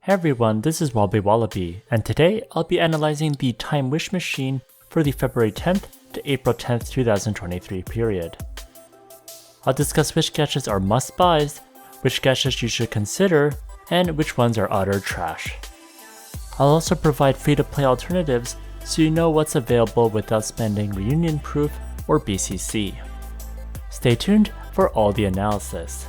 Hey everyone, this is WobblyWallaby, and today I'll be analyzing the Time Wish Machine for the February 10th to April 10th, 2023 period. I'll discuss which gachas are must-buys, which gachas you should consider, and which ones are utter trash. I'll also provide free-to-play alternatives so you know what's available without spending Reunion Proof or BCC. Stay tuned for all the analysis.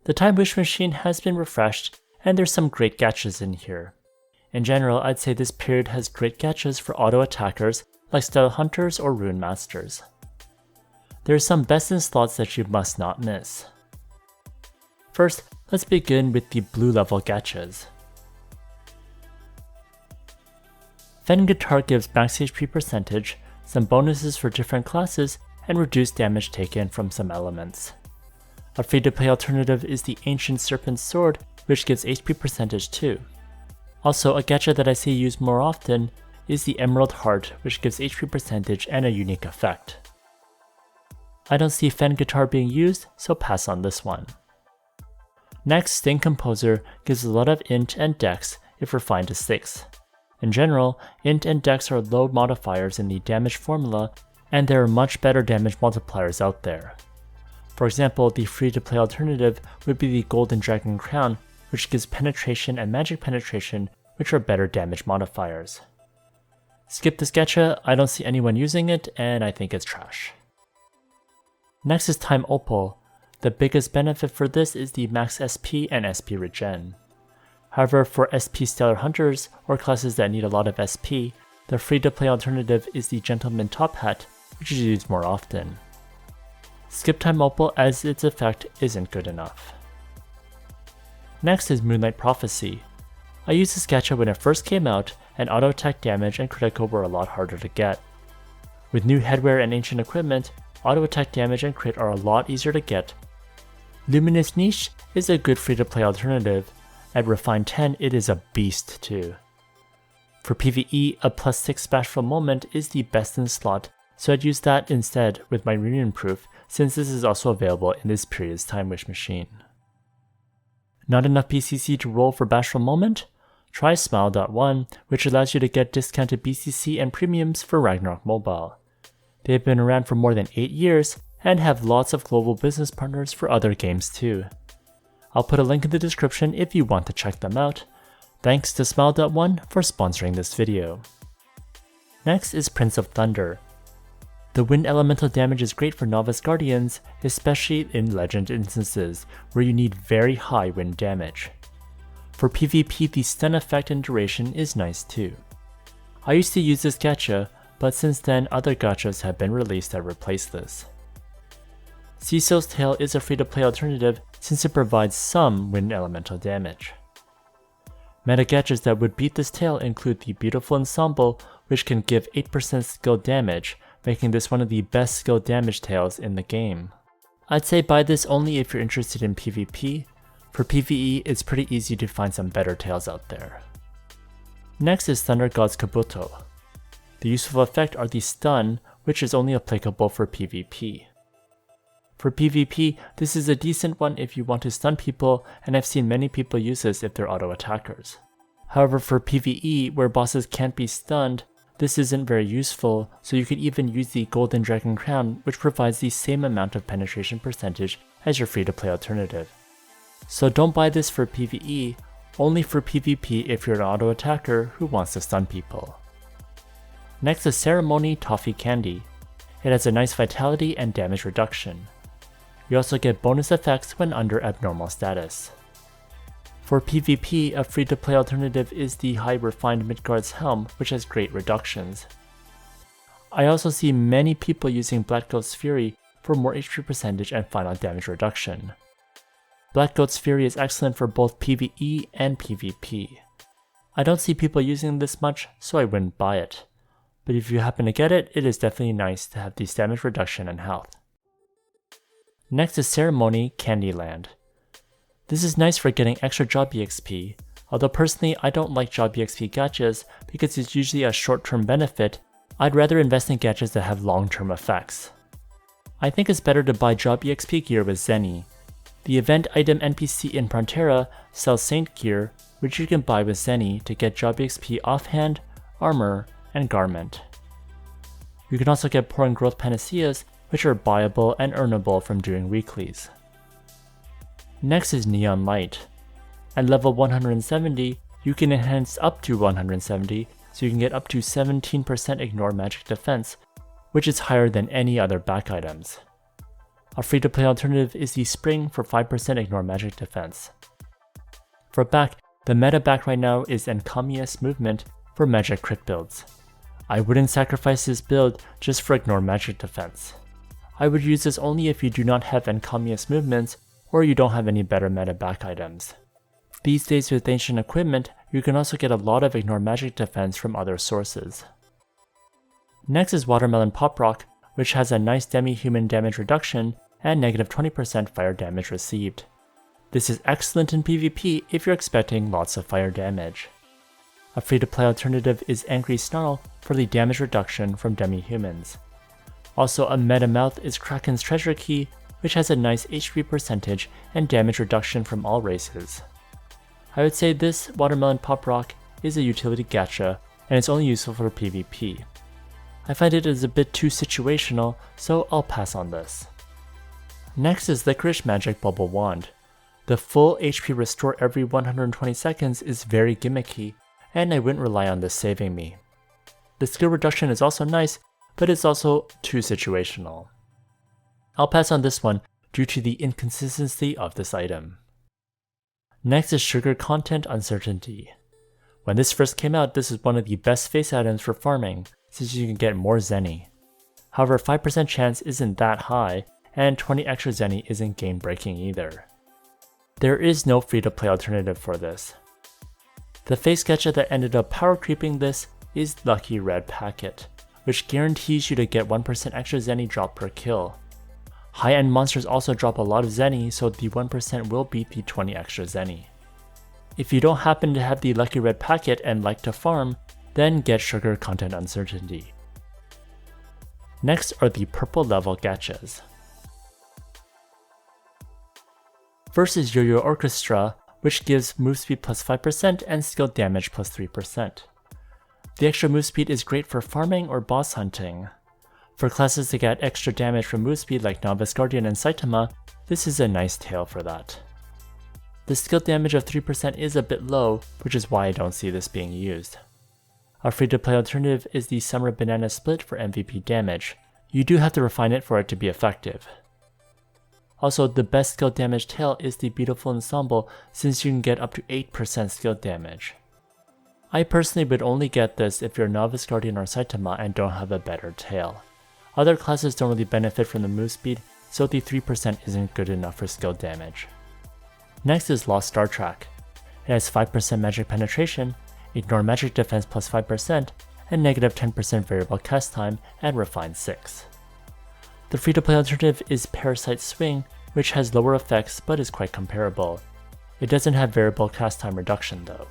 The Time Wish Machine has been refreshed, and there's some great gachas in here. In general, I'd say this period has great gachas for auto attackers like Style Hunters or Rune Masters. There are some best in slots that you must not miss. First, let's begin with the blue level gachas. Fen Guitar gives max HP percentage, some bonuses for different classes, and reduced damage taken from some elements. A free-to-play alternative is the Ancient Serpent Sword, which gives HP percentage too. Also, a gacha that I see used more often is the Emerald Heart, which gives HP percentage and a unique effect. I don't see Fen Guitar being used, so pass on this one. Next, Sting Composer gives a lot of int and dex if refined to 6. In general, int and dex are low modifiers in the damage formula, and there are much better damage multipliers out there. For example, the free-to-play alternative would be the Golden Dragon Crown, which gives penetration and magic penetration, which are better damage modifiers. Skip this gacha, I don't see anyone using it, and I think it's trash. Next is Time Opal. The biggest benefit for this is the max SP and SP regen. However, for SP Stellar Hunters or classes that need a lot of SP, the free-to-play alternative is the Gentleman Top Hat, which is used more often. Skip Time Opal as its effect isn't good enough. Next is Moonlight Prophecy. I used this gacha when it first came out, and auto attack damage and critical were a lot harder to get. With new headwear and ancient equipment, auto attack damage and crit are a lot easier to get. Luminous Niche is a good free to play alternative. At Refined 10 it is a beast too. For PvE, a plus 6 Bashful Moment is the best in slot, so I'd use that instead with my Reunion Proof, since this is also available in this period's Time Wish Machine. Not enough BCC to roll for Bashful Moment? Try Smile.1, which allows you to get discounted BCC and premiums for Ragnarok Mobile. They have been around for more than 8 years, and have lots of global business partners for other games too. I'll put a link in the description if you want to check them out. Thanks to Smile.1 for sponsoring this video. Next is Prince of Thunder. The wind elemental damage is great for Novice Guardians, especially in Legend instances, where you need very high wind damage. For PvP, the stun effect and duration is nice too. I used to use this gacha, but since then other gachas have been released that replace this. Cecil's Tail is a free-to-play alternative since it provides some wind elemental damage. Meta gachas that would beat this tail include the Beautiful Ensemble, which can give 8% skill damage, making this one of the best skill damage tails in the game. I'd say buy this only if you're interested in PvP. For PvE, it's pretty easy to find some better tails out there. Next is Thunder God's Kabuto. The useful effect are the stun, which is only applicable for PvP. For PvP, this is a decent one if you want to stun people, and I've seen many people use this if they're auto attackers. However, for PvE, where bosses can't be stunned, this isn't very useful, so you could even use the Golden Dragon Crown, which provides the same amount of penetration percentage as your free-to-play alternative. So don't buy this for PvE, only for PvP if you're an auto attacker who wants to stun people. Next is Ceremony Toffee Candy. It has a nice vitality and damage reduction. You also get bonus effects when under abnormal status. For PvP, a free-to-play alternative is the High Refined Midgard's Helm, which has great reductions. I also see many people using Black Goat's Fury for more HP percentage and final damage reduction. Black Goat's Fury is excellent for both PvE and PvP. I don't see people using this much, so I wouldn't buy it. But if you happen to get it, it is definitely nice to have this damage reduction and health. Next is Ceremony Candyland. This is nice for getting extra job EXP. Although personally I don't like job EXP gachas because it's usually a short-term benefit, I'd rather invest in gachas that have long-term effects. I think it's better to buy job EXP gear with Zenny. The event item NPC in Frontera sells Saint gear, which you can buy with Zenny to get job EXP offhand, armor, and garment. You can also get Poor and Growth Panaceas, which are buyable and earnable from doing weeklies. Next is Neon Light. At level 170, you can enhance up to 170, so you can get up to 17% ignore magic defense, which is higher than any other back items. A free-to-play alternative is the Spring for 5% ignore magic defense. For back, the meta back right now is Encomious Movement for magic crit builds. I wouldn't sacrifice this build just for ignore magic defense. I would use this only if you do not have Encomious Movements or you don't have any better meta back items. These days with ancient equipment, you can also get a lot of ignore magic defense from other sources. Next is Watermelon Pop Rock, which has a nice demi-human damage reduction and negative 20% fire damage received. This is excellent in PvP if you're expecting lots of fire damage. A free-to-play alternative is Angry Snarl for the damage reduction from demi-humans. Also a meta mouth is Kraken's Treasure Key, which has a nice HP percentage and damage reduction from all races. I would say this Watermelon Pop Rock is a utility gacha and it's only useful for PvP. I find it is a bit too situational, so I'll pass on this. Next is Licorice Magic Bubble Wand. The full HP restore every 120 seconds is very gimmicky, and I wouldn't rely on this saving me. The skill reduction is also nice, but it's also too situational. I'll pass on this one due to the inconsistency of this item. Next is Sugar Content Uncertainty. When this first came out, this is one of the best face items for farming, since you can get more Zenny. However, 5% chance isn't that high, and 20 extra Zenny isn't game breaking either. There is no free-to-play alternative for this. The face gacha that ended up power creeping this is Lucky Red Packet, which guarantees you to get 1% extra Zenny drop per kill. High-end monsters also drop a lot of Zenny, so the 1% will beat the 20 extra Zenny. If you don't happen to have the Lucky Red Packet and like to farm, then get Sugar Content Uncertainty. Next are the purple level gachas. First is Yo-Yo Orchestra, which gives move speed plus 5% and skill damage plus 3%. The extra move speed is great for farming or boss hunting. For classes that get extra damage from move speed like Novice Guardian and Saitama, this is a nice tail for that. The skill damage of 3% is a bit low, which is why I don't see this being used. A free-to-play alternative is the Summer Banana Split for MVP damage. You do have to refine it for it to be effective. Also, the best skill damage tail is the Beautiful Ensemble, since you can get up to 8% skill damage. I personally would only get this if you're Novice Guardian or Saitama and don't have a better tail. Other classes don't really benefit from the move speed, so the 3% isn't good enough for skill damage. Next is Lost Star Track. It has 5% magic penetration, ignore magic defense plus 5%, and negative 10% variable cast time and refine 6. The free-to-play alternative is Parasite Swing, which has lower effects but is quite comparable. It doesn't have variable cast time reduction though.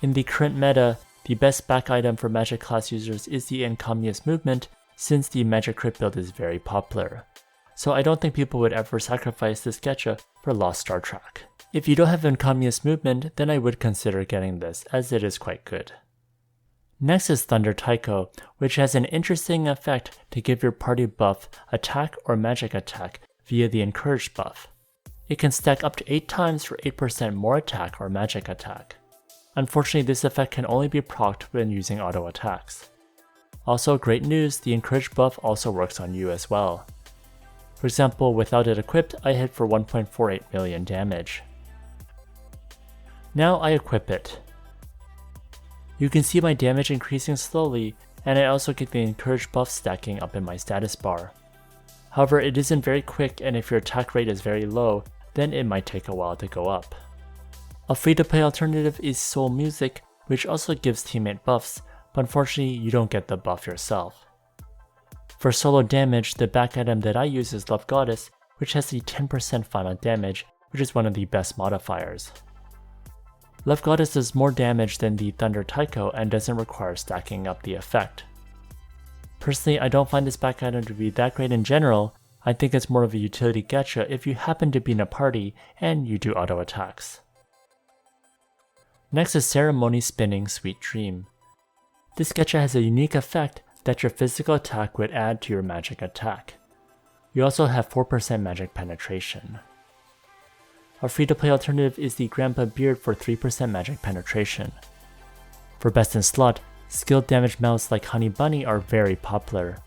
In the current meta, the best back item for magic class users is the Encomious Movement, since the magic crit build is very popular. So I don't think people would ever sacrifice this gacha for Lost Star Track. If you don't have Encomious Movement, then I would consider getting this, as it is quite good. Next is Thunder Taiko, which has an interesting effect to give your party buff attack or magic attack via the Encouraged buff. It can stack up to 8 times for 8% more attack or magic attack. Unfortunately, this effect can only be procced when using auto attacks. Also, great news, the Encouraged buff also works on you as well. For example, without it equipped, I hit for 1.48 million damage. Now I equip it. You can see my damage increasing slowly, and I also get the Encouraged buff stacking up in my status bar. However, it isn't very quick, and if your attack rate is very low, then it might take a while to go up. A free-to-play alternative is Soul Music, which also gives teammate buffs, but unfortunately you don't get the buff yourself. For solo damage, the back item that I use is Love Goddess, which has the 10% final damage, which is one of the best modifiers. Love Goddess does more damage than the Thunder Taiko and doesn't require stacking up the effect. Personally, I don't find this back item to be that great in general. I think it's more of a utility gacha if you happen to be in a party and you do auto attacks. Next is Ceremony Spinning Sweet Dream. This gacha has a unique effect that your physical attack would add to your magic attack. You also have 4% magic penetration. A free-to-play alternative is the Grandpa Beard for 3% magic penetration. For best in slot, skilled damage mounts like Honey Bunny are very popular.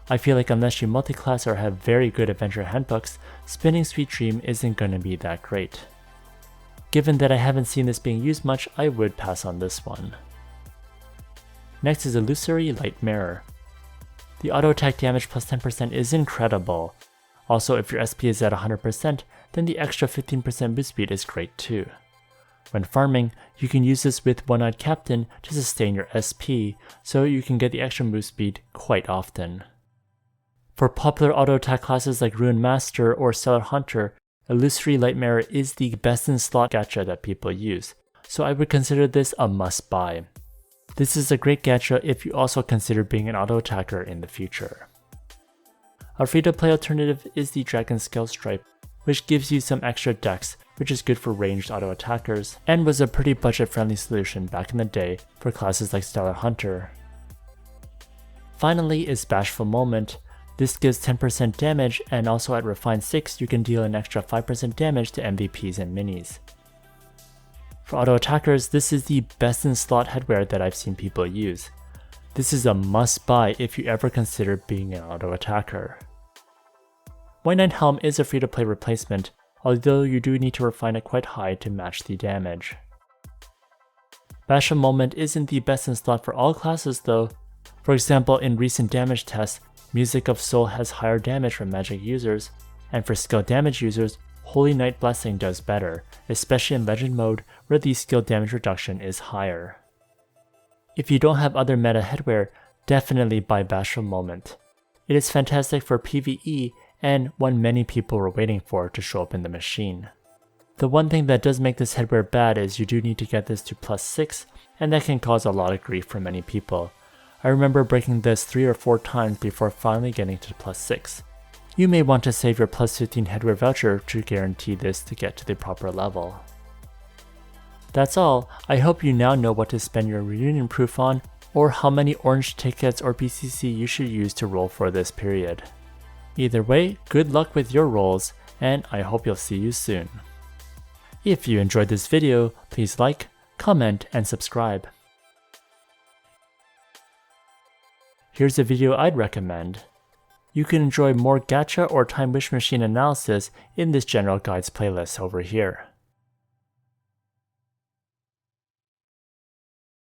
I feel like unless you multiclass or have very good adventure handbooks, Spinning Sweet Dream isn't gonna be that great. Given that I haven't seen this being used much, I would pass on this one. Next is Illusory Light Mirror. The auto attack damage plus 10% is incredible. Also, if your SP is at 100%, then the extra 15% boost speed is great too. When farming, you can use this with One-Eyed Captain to sustain your SP, so you can get the extra move speed quite often. For popular auto attack classes like Ruin Master or Stellar Hunter, Illusory Light Mirror is the best in slot gacha that people use, so I would consider this a must buy. This is a great gacha if you also consider being an auto attacker in the future. A free-to-play alternative is the Dragon Scale Stripe, which gives you some extra dex, which is good for ranged auto attackers, and was a pretty budget-friendly solution back in the day for classes like Stellar Hunter. Finally is Bashful Moment. This gives 10% damage, and also at Refined 6 you can deal an extra 5% damage to MVPs and minis. For auto attackers, this is the best in slot headwear that I've seen people use. This is a must buy if you ever consider being an auto attacker. White Knight Helm is a free-to-play replacement, although you do need to refine it quite high to match the damage. Bashful Moment isn't the best in slot for all classes though. For example, in recent damage tests, Music of Soul has higher damage from magic users, and for skill damage users, Holy Night Blessing does better, especially in Legend mode where the skill damage reduction is higher. If you don't have other meta headwear, definitely buy Bashful Moment. It is fantastic for PvE and one many people were waiting for to show up in the machine. The one thing that does make this headwear bad is you do need to get this to plus 6, and that can cause a lot of grief for many people. I remember breaking this 3 or 4 times before finally getting to plus 6. You may want to save your plus 15 headwear voucher to guarantee this to get to the proper level. That's all. I hope you now know what to spend your reunion proof on, or how many orange tickets or BCC you should use to roll for this period. Either way, good luck with your rolls, and I hope you'll see you soon. If you enjoyed this video, please like, comment, and subscribe. Here's a video I'd recommend. You can enjoy more gacha or time wish machine analysis in this general guides playlist over here.